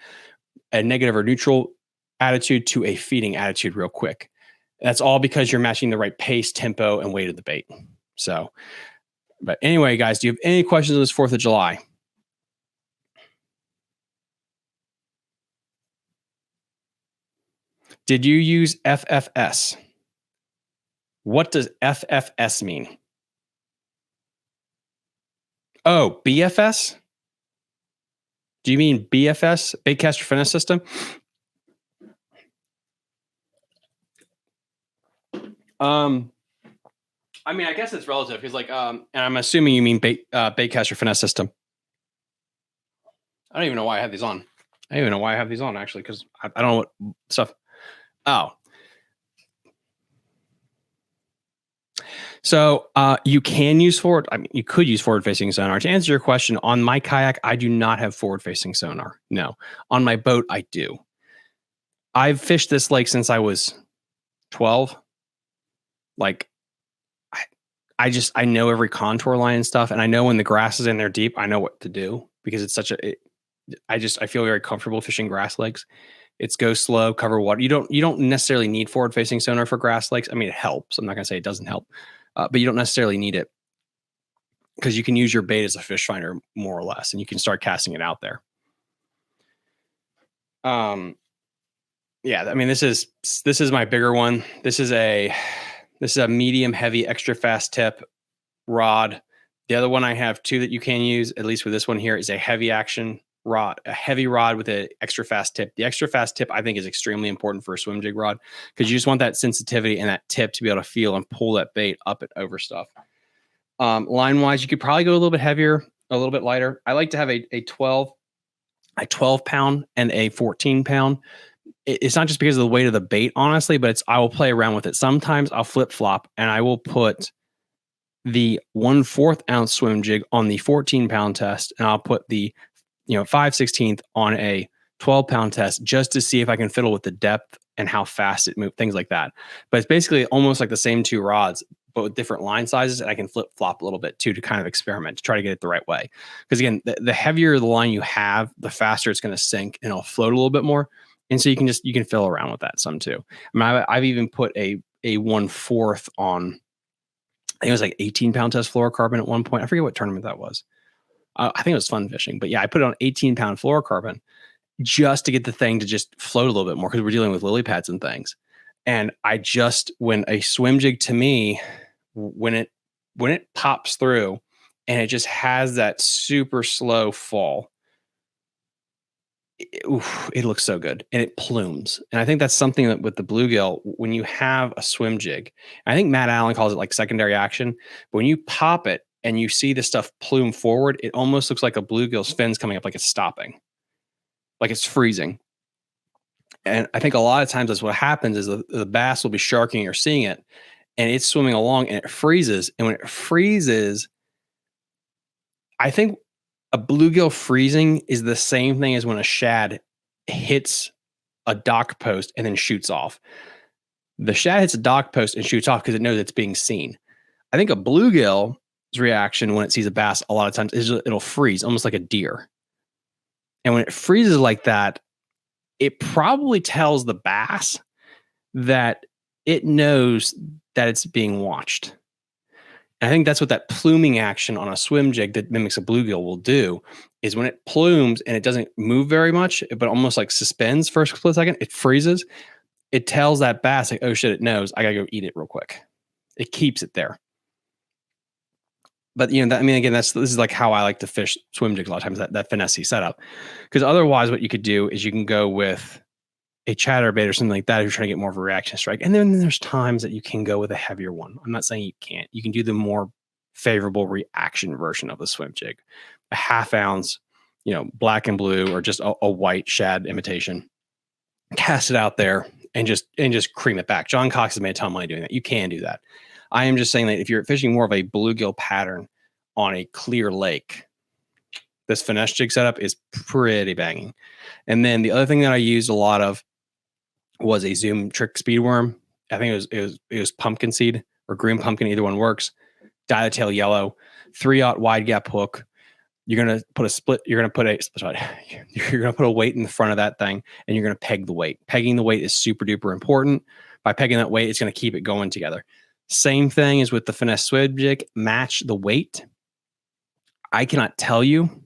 a negative or neutral attitude to a feeding attitude real quick. That's all because you're matching the right pace, tempo, and weight of the bait. So, but anyway, guys, do you have any questions on this 4th of July? Did you use FFS? What does FFS mean? Oh, BFS? Do you mean BFS, Baitcaster Finesse System? I mean, I guess it's relative. He's like, and I'm assuming you mean Baitcaster Finesse System. I don't even know why I have these on. I don't even know why I have these on, actually, because I don't know what stuff. Oh. So you can use you could use forward-facing sonar. To answer your question, on my kayak, I do not have forward-facing sonar. No. On my boat, I do. I've fished this lake since I was 12. Like, I know every contour line and stuff, and I know when the grass is in there deep, I know what to do because it's I feel very comfortable fishing grass lakes. It's go slow, cover water. You don't necessarily need forward facing sonar for grass lakes. I mean, it helps. I'm not gonna say it doesn't help, but you don't necessarily need it because you can use your bait as a fish finder more or less, and you can start casting it out there. Yeah, I mean, this is my bigger one. This is a medium heavy extra fast tip rod. The other one I have too that you can use, at least with this one here, is a heavy action rod, a heavy rod with an extra fast tip. The extra fast tip I think is extremely important for a swim jig rod because you just want that sensitivity and that tip to be able to feel and pull that bait up and over stuff. Line wise, you could probably go a little bit heavier, a little bit lighter. I like to have a 12 pound and a 14 pound. It's not just because of the weight of the bait, honestly, but I will play around with it. Sometimes I'll flip flop and I will put the 1/4 ounce swim jig on the 14 pound test, and I'll put the 5/16 on a 12 pound test just to see if I can fiddle with the depth and how fast it moves, things like that. But it's basically almost like the same two rods, but with different line sizes, and I can flip flop a little bit too to kind of experiment to try to get it the right way. Because again, the heavier the line you have, the faster it's going to sink and it'll float a little bit more. And so you can fill around with that some too. I mean, I've even put a 1/4 on, I think it was like 18 pound test fluorocarbon at one point. I forget what tournament that was. I think it was fun fishing, but yeah, I put it on 18 pound fluorocarbon just to get the thing to just float a little bit more because we're dealing with lily pads and things. And when a swim jig to me, when it pops through and it just has that super slow fall, it looks so good and it plumes. And I think that's something that with the bluegill, when you have a swim jig, I think Matt Allen calls it like secondary action. But when you pop it and you see the stuff plume forward, it almost looks like a bluegill's fins coming up, like it's stopping, like it's freezing. And I think a lot of times that's what happens is the bass will be sharking or seeing it and it's swimming along and it freezes. And when it freezes, I think a bluegill freezing is the same thing as when a shad hits a dock post and then shoots off. The shad hits a dock post and shoots off because it knows it's being seen. I think a bluegill's reaction when it sees a bass a lot of times is it'll freeze, almost like a deer. And when it freezes like that, it probably tells the bass that it knows that it's being watched. And I think that's what that pluming action on a swim jig that mimics a bluegill will do is when it plumes and it doesn't move very much, but almost like suspends for a split second, it freezes. It tells that bass like, oh shit, it knows I gotta go eat it real quick. It keeps it there. But again, this is like how I like to fish swim jigs a lot of times, that finesse setup. Because otherwise what you could do is you can go with a chatterbait or something like that if you're trying to get more of a reaction strike. And then there's times that you can go with a heavier one. I'm not saying you can't. You can do the more favorable reaction version of the swim jig. A 1/2 ounce, black and blue or just a white shad imitation. Cast it out there and just cream it back. John Cox has made a ton of money doing that. You can do that. I am just saying that if you're fishing more of a bluegill pattern on a clear lake, this finesse jig setup is pretty banging. And then the other thing that I used a lot of was a Zoom trick speed worm. I think it was pumpkin seed or green pumpkin, either one works. Dial tail yellow, 3/0 wide gap hook. you're going to put a split, you're going to put a, sorry, you're going to put a weight in the front of that thing, and you're going to peg the weight. Pegging the weight is super duper important. By pegging that weight, it's going to keep it going together. Same thing as with the finesse swim jig, match the weight. I cannot tell you.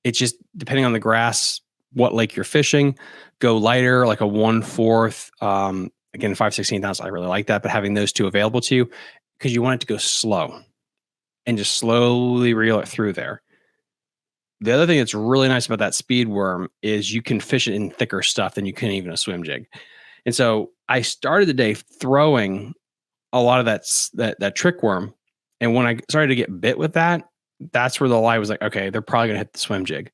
It's just depending on the grass, what lake you're fishing. Go lighter, like a 1/4. Again, 5/16 ounce. I really like that, but having those two available to you, because you want it to go slow and just slowly reel it through there. The other thing that's really nice about that speed worm is you can fish it in thicker stuff than you can even a swim jig. And so I started the day throwing a lot of that trick worm. And when I started to get bit with that, that's where the lie was like, okay, they're probably going to hit the swim jig.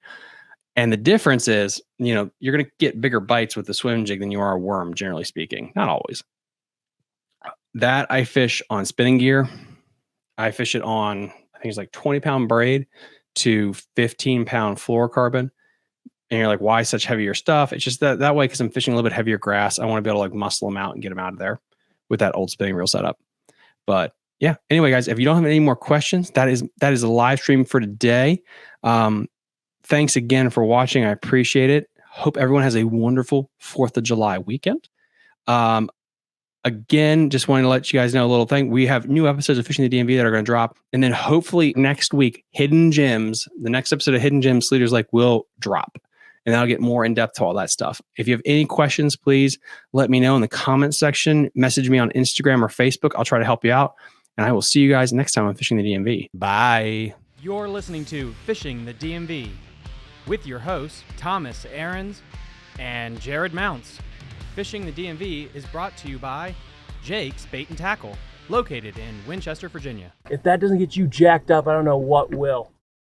And the difference is, you're going to get bigger bites with the swim jig than you are a worm, generally speaking. Not always. That I fish on spinning gear. I fish it on, I think it's like 20-pound braid to 15-pound fluorocarbon. And you're like, why such heavier stuff? It's just that way, because I'm fishing a little bit heavier grass. I want to be able to like muscle them out and get them out of there with that old spinning reel setup. But yeah, anyway, guys, if you don't have any more questions, that is a live stream for today. Thanks again for watching. I appreciate it. Hope everyone has a wonderful 4th of July weekend. Again, just wanted to let you guys know a little thing. We have new episodes of Fishing the DMV that are going to drop. And then hopefully next week, Hidden Gems, the next episode of Hidden Gems, Sleeters Lake will drop. And I'll get more in depth to all that stuff. If you have any questions, please let me know in the comment section. Message me on Instagram or Facebook. I'll try to help you out. And I will see you guys next time on Fishing the DMV. Bye. You're listening to Fishing the DMV with your hosts, Thomas Ahrens and Jared Mounts. Fishing the DMV is brought to you by Jake's Bait and Tackle, located in Winchester, Virginia. If that doesn't get you jacked up, I don't know what will.